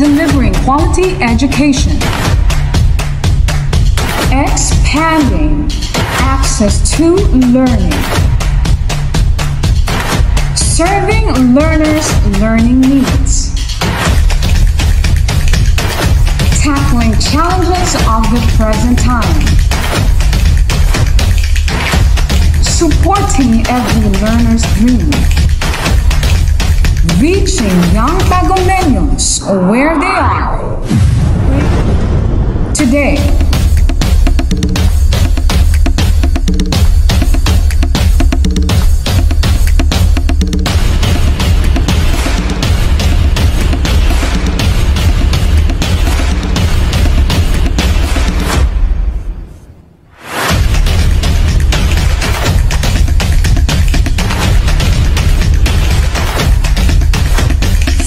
delivering quality education, expanding access to learning, serving learners' learning needs, tackling challenges of the present time, supporting every learner's dream, reaching young Tagomeños where they are today.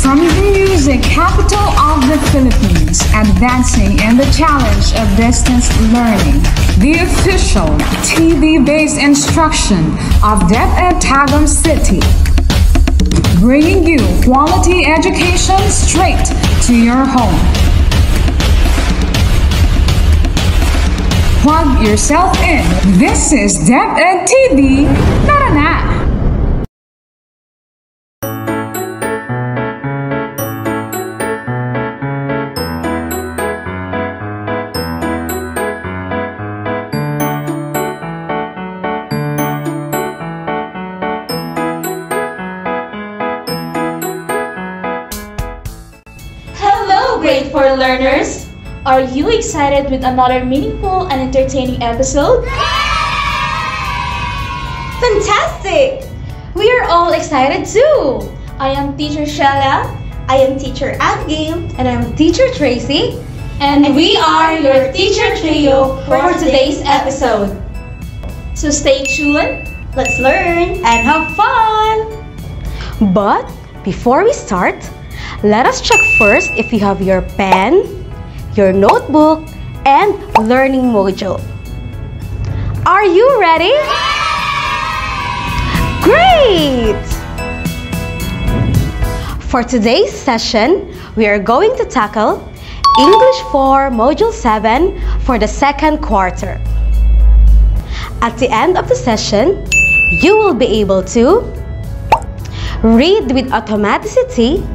From the music capital of the Philippines, advancing in the challenge of distance learning, the official TV-based instruction of DepEd Tagum City, bringing you quality education straight to your home. Plug yourself in. This is DepEd TV. Tara na! Grade 4 learners, are you excited with another meaningful and entertaining episode? Fantastic! We are all excited too! I am Teacher Shella, I am Teacher Abigail, and I am Teacher Tracy, and we are your teacher trio for today's episode. So stay tuned, let's learn and have fun! But before we start, let us check first if you have your pen, your notebook, and learning module. Are you ready? Great! For today's session, we are going to tackle English 4 Module 7 for the second quarter. At the end of the session, you will be able to read with automaticity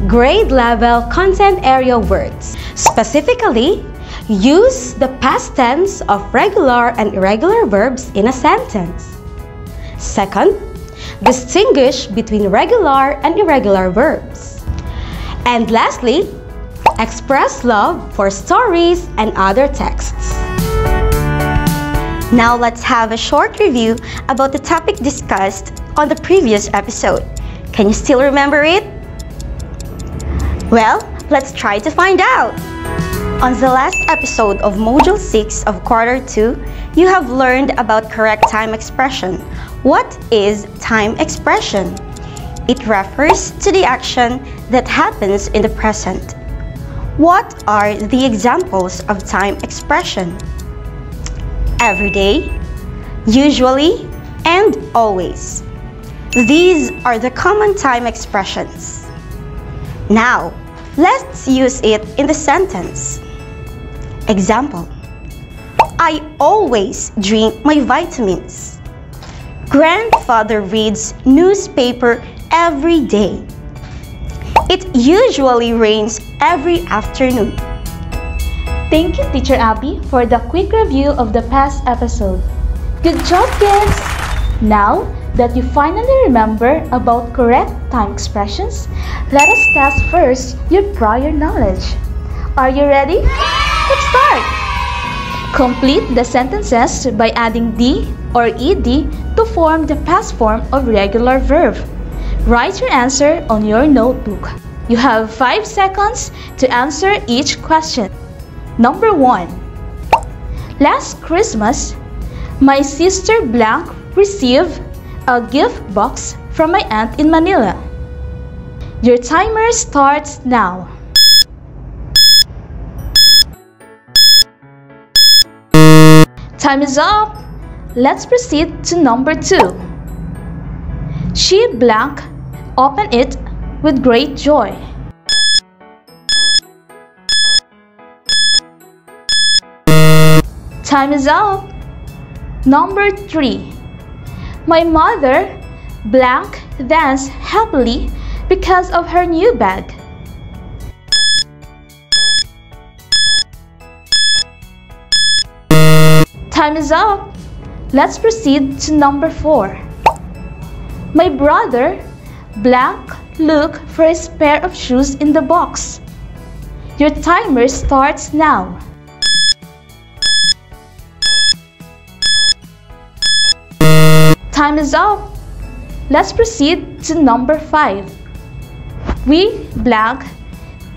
grade level content area words. Specifically, use the past tense of regular and irregular verbs in a sentence. Second, distinguish between regular and irregular verbs. And lastly, express love for stories and other texts. Now let's have a short review about the topic discussed on the previous episode. Can you still remember it? Well, let's try to find out! On the last episode of Module 6 of Quarter 2, you have learned about correct time expression. What is time expression? It refers to the action that happens in the present. What are the examples of time expression? Every day, usually, and always. These are the common time expressions. Now, let's use it in the sentence. Example: I always drink my vitamins. Grandfather reads newspaper every day. It usually rains every afternoon. Thank you, Teacher Abby, for the quick review of the past episode. Good job, kids! Now that you finally remember about correct time expressions, let us test first your prior knowledge. Are you ready? Let's start! Complete the sentences by adding D or ED to form the past form of regular verb. Write your answer on your notebook. You have 5 seconds to answer each question. Number 1. Last Christmas, my sister blank received a gift box from my aunt in Manila. Your timer starts now. Time is up. Let's proceed to number 2. She blank opened it with great joy. Time is up. Number 3. My mother blank danced happily because of her new bag. Time is up. Let's proceed to number 4. My brother blank looked for his pair of shoes in the box. Your timer starts now. Time is up. Let's proceed to number 5. We blank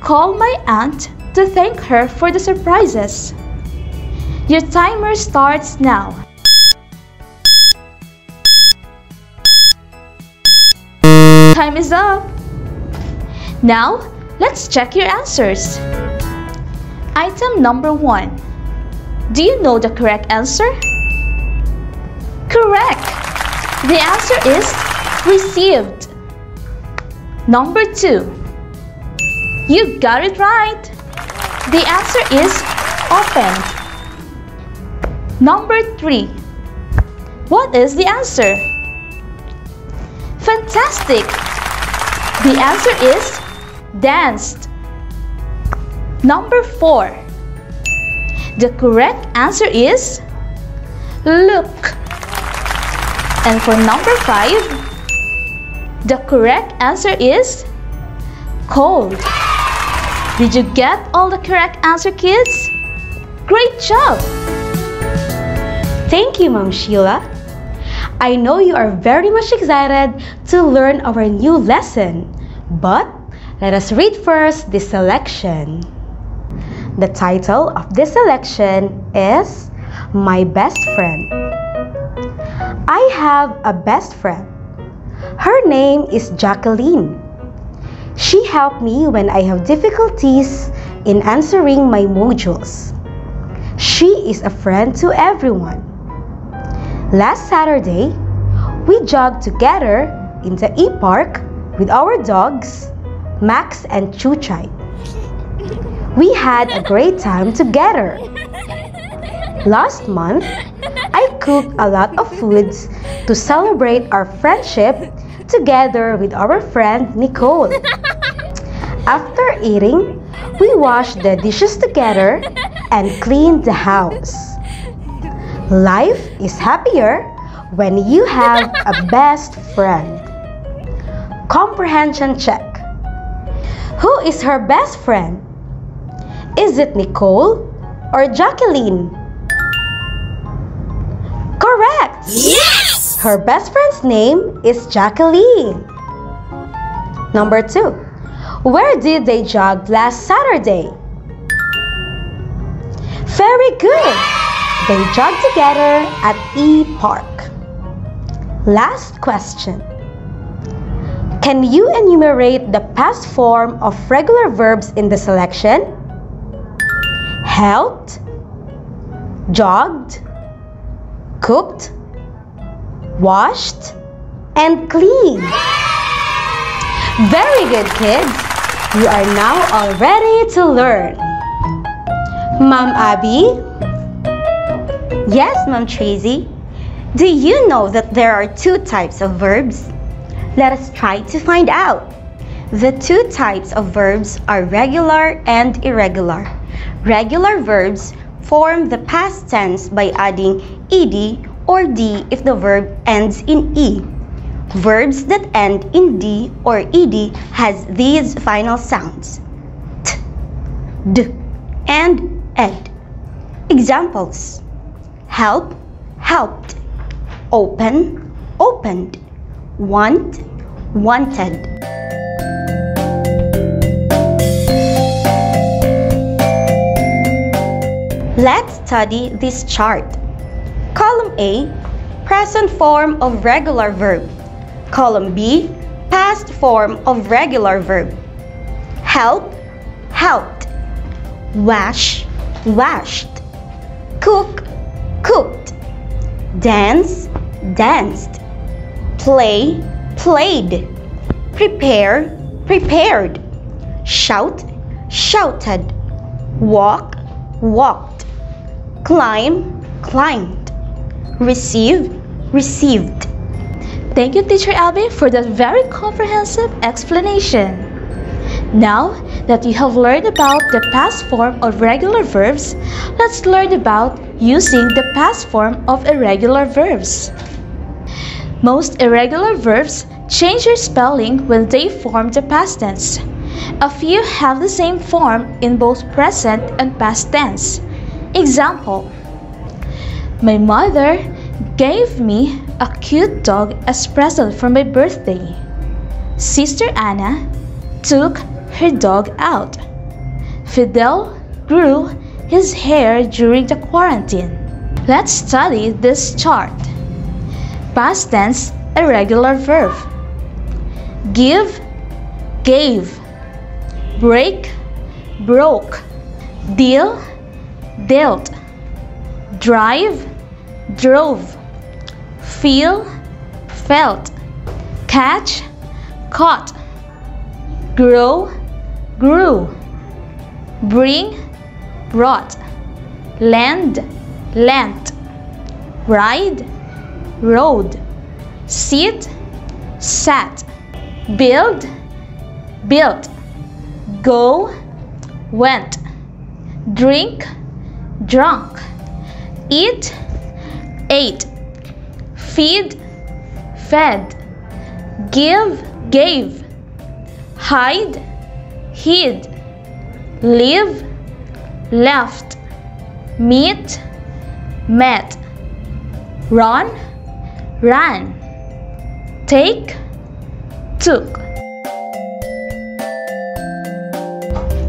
call my aunt to thank her for the surprises. Your timer starts now. Time is up. Now, let's check your answers. Item number 1. Do you know the correct answer? Correct! The answer is received. Number 2. You got it right. The answer is opened. Number 3. What is the answer? Fantastic! The answer is danced. Number 4. The correct answer is look. And for number 5, the correct answer is cold. Did you get all the correct answer, kids? Great job! Thank you, Ma'am Sheila. I know you are very much excited to learn our new lesson, but let us read first this selection. The title of this selection is My Best Friend. I have a best friend. Her name is Jacqueline. She helped me when I have difficulties in answering my modules. She is a friend to everyone. Last Saturday, we jogged together in the e-park with our dogs, Max and Chuchay. We had a great time together. Last month, I cooked a lot of foods to celebrate our friendship together with our friend Nicole. After eating, we washed the dishes together and cleaned the house. Life is happier when you have a best friend. Comprehension check. Who is her best friend? Is it Nicole or Jacqueline? Correct! Yes! Her best friend's name is Jacqueline. Number 2. Where did they jog last Saturday? Very good! They jogged together at E-Park. Last question. Can you enumerate the past form of regular verbs in the selection? Helped, jogged, cooked, washed, and cleaned. Very good, kids. You are now all ready to learn. Ma'am Abby? Yes, Ma'am Tracy. Do you know that there are 2 types of verbs? Let us try to find out. The 2 types of verbs are regular and irregular. Regular verbs form the past tense by adding ed or d if the verb ends in e. Verbs that end in d or ed has these final sounds: t, d, and ed. Examples: help, helped; open, opened; want, wanted. Let's study this chart. Column A, present form of regular verb. Column B, past form of regular verb. Help, helped; wash, washed; cook, cooked; dance, danced; play, played; prepare, prepared; shout, shouted; walk, walked; climb, climbed. Receive, received. Thank you, Teacher Abby, for that very comprehensive explanation. Now that you have learned about the past form of regular verbs, let's learn about using the past form of irregular verbs. Most irregular verbs change their spelling when they form the past tense. A few have the same form in both present and past tense. Example: my mother gave me a cute dog as present for my birthday. Sister Anna took her dog out. Fidel grew his hair during the quarantine. Let's study this chart. Past tense irregular verb. Give, gave. Break, broke. Deal, dealt. Drive, drove. Feel, felt. Catch, caught. Grow, grew. Bring, brought. Lend, lent. Ride, rode. Sit, sat. Build, built. Go, went. Drink, drunk. Eat, ate. Feed, fed. Give, gave. Hide, hid. Live, left. Meet, met. Run, ran. Take, took.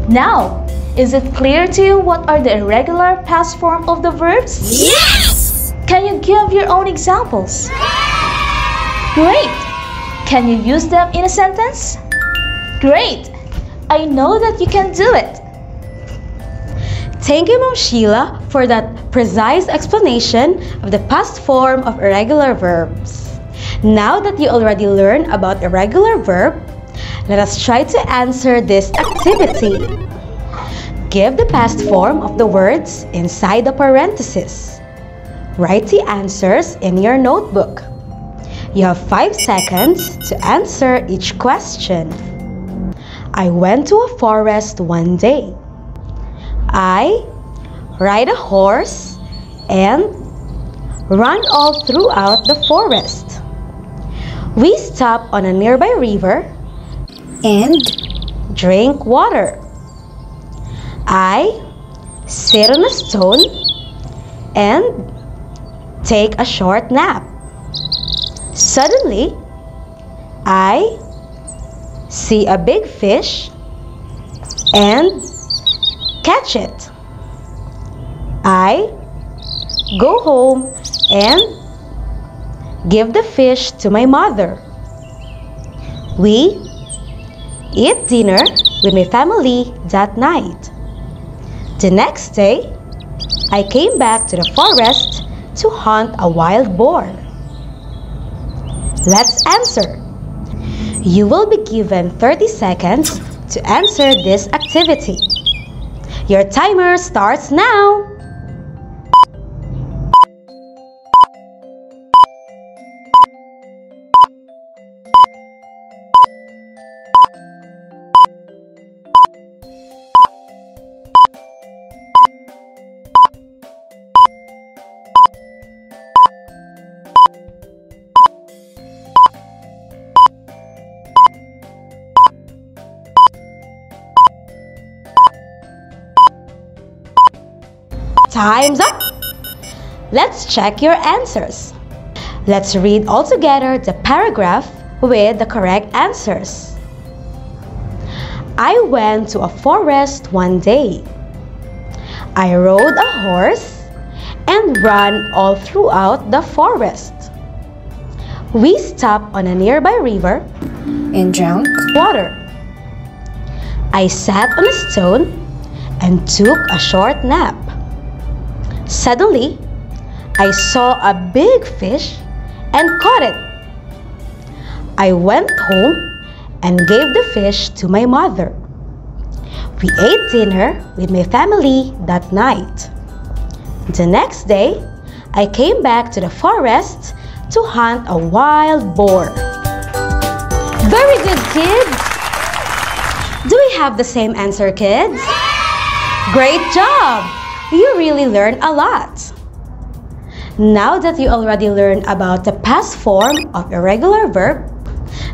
Now, is it clear to you what are the irregular past form of the verbs? Yes! Can you give your own examples? Great! Can you use them in a sentence? Great! I know that you can do it. Thank you, Ma'am Sheila, for that precise explanation of the past form of irregular verbs. Now that you already learned about irregular verb, let us try to answer this activity. Give the past form of the words inside the parentheses. Write the answers in your notebook. You have 5 seconds to answer each question. I went to a forest one day. I ride a horse and run all throughout the forest. We stop on a nearby river and drink water. I sit on a stone and take a short nap. Suddenly, I see a big fish and catch it. I go home and give the fish to my mother. We eat dinner with my family that night. The next day, I came back to the forest to hunt a wild boar. Let's answer. You will be given 30 seconds to answer this activity. Your timer starts now. Time's up! Let's check your answers. Let's read all together the paragraph with the correct answers. I went to a forest one day. I rode a horse and ran all throughout the forest. We stopped on a nearby river And drank water. I sat on a stone and took a short nap. Suddenly, I saw a big fish and caught it. I went home and gave the fish to my mother. We ate dinner with my family that night. The next day, I came back to the forest to hunt a wild boar. Very good, kids! Do we have the same answer, kids? Great job! You really learned a lot. Now that you already learned about the past form of irregular verb,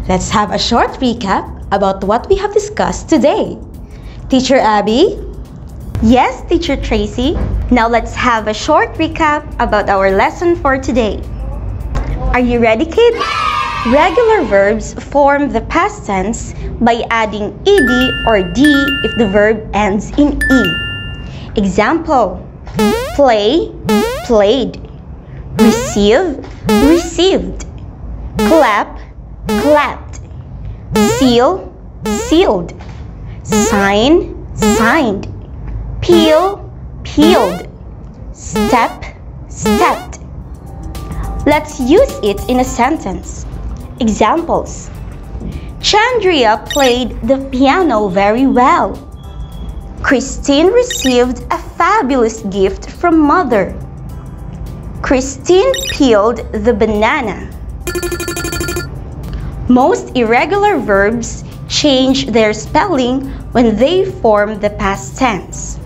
let's have a short recap about what we have discussed today. Teacher Abby? Yes, Teacher Tracy. Now let's have a short recap about our lesson for today. Are you ready, kids? Regular verbs form the past tense by adding ed or d if the verb ends in e. Example: play, played; receive, received; clap, clapped; seal, sealed; sign, signed; peel, peeled; step, stepped. Let's use it in a sentence. Examples: Chandria played the piano very well. Christine received a fabulous gift from mother. Christine peeled the banana. Most irregular verbs change their spelling when they form the past tense.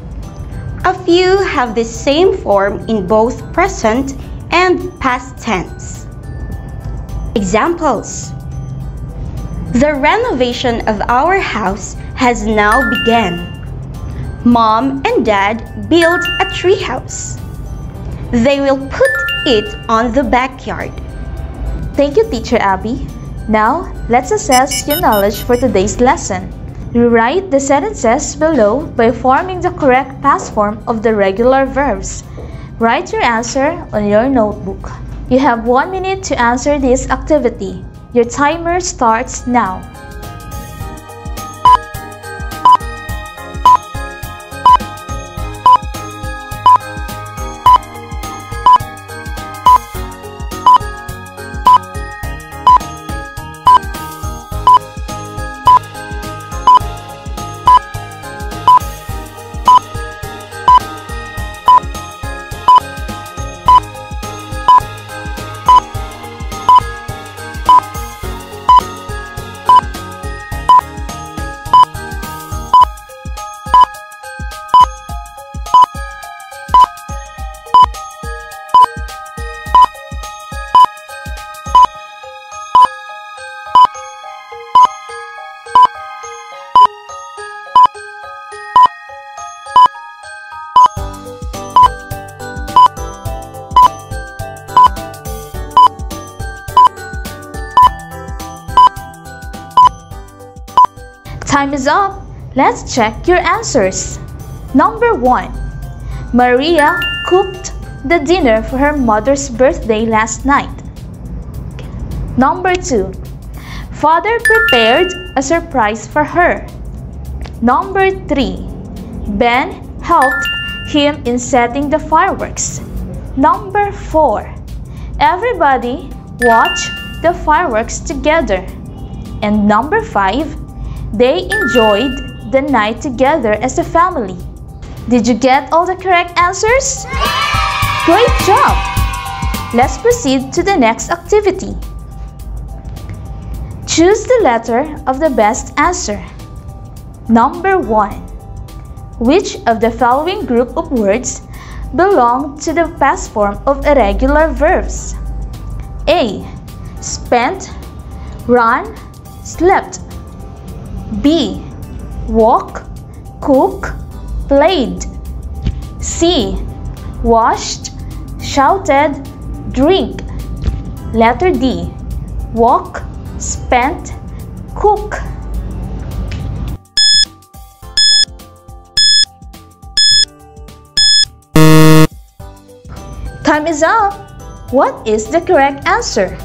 A few have the same form in both present and past tense. Examples: The renovation of our house has now begun. Mom and Dad built a treehouse. They will put it on the backyard. Thank you, Teacher Abby. Now, let's assess your knowledge for today's lesson. Rewrite the sentences below by forming the correct past form of the regular verbs. Write your answer on your notebook. You have 1 minute to answer this activity. Your timer starts now. Time is up. Let's check your answers. Number 1. Maria cooked the dinner for her mother's birthday last night. Number 2. Father prepared a surprise for her. Number 3. Ben helped him in setting the fireworks. Number 4. Everybody watched the fireworks together. And number 5. They enjoyed the night together as a family. Did you get all the correct answers? Great job! Let's proceed to the next activity. Choose the letter of the best answer. Number 1. Which of the following group of words belong to the past form of irregular verbs? A. Spent, run, slept. B. Walk, cook, played. C. Washed, shouted, drink. Letter D. Walk, spent, cook. Time is up. What is the correct answer?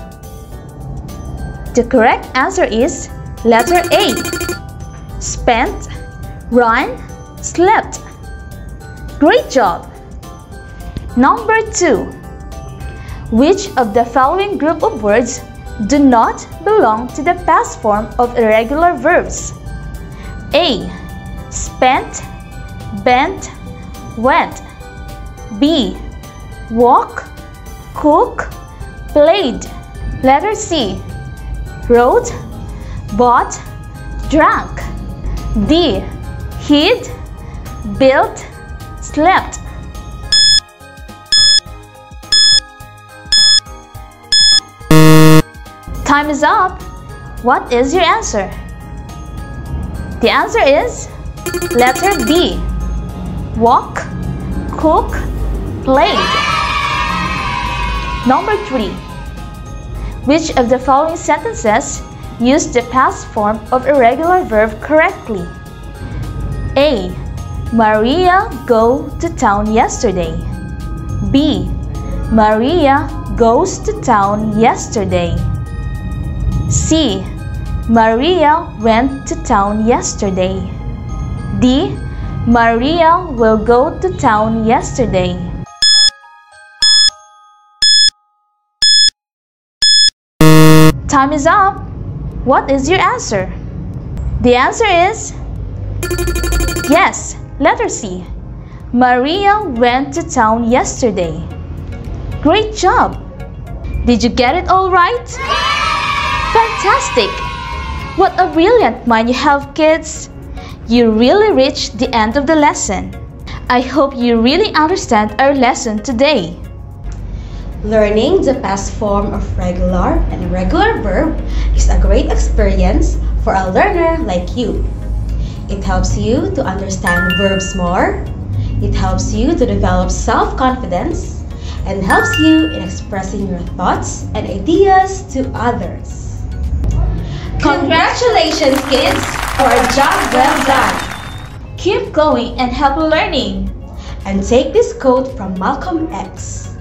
The correct answer is letter A. Spent, run, slept. Great job! Number 2. Which of the following group of words do not belong to the past form of irregular verbs? A. Spent, bent, went. B. Walk, cook, played. Letter C. Wrote, bought, drank. D. Hid, built, slept. Time is up. What is your answer? The answer is letter B. Walk, cook, played. Number 3. Which of the following sentences use the past form of irregular verb correctly? A. Maria go to town yesterday. B. Maria goes to town yesterday. C. Maria went to town yesterday. D. Maria will go to town yesterday. Time is up. What is your answer? The answer is yes, letter C. Maria went to town yesterday. Great job! Did you get it all right? Fantastic! What a brilliant mind you have, kids! You really reached the end of the lesson. I hope you really understand our lesson today. Learning the past form of regular and irregular verb is a great experience for a learner like you. It helps you to understand verbs more, it helps you to develop self-confidence, and helps you in expressing your thoughts and ideas to others. Congratulations, kids, for a job well done! Keep going and happy learning! And take this quote from Malcolm X.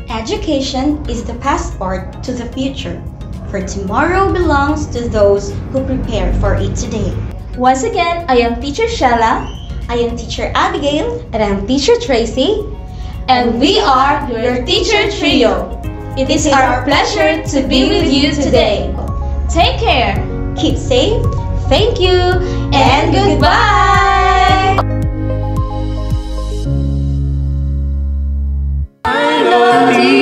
Education is the passport to the future, for tomorrow belongs to those who prepare for it today. Once again, I am Teacher Shella. I am Teacher Abigail. And I'm Teacher Tracy. And we are your Teacher Trio. It is our pleasure to be with you today. Take care. Keep safe. Thank you And goodbye. I love you.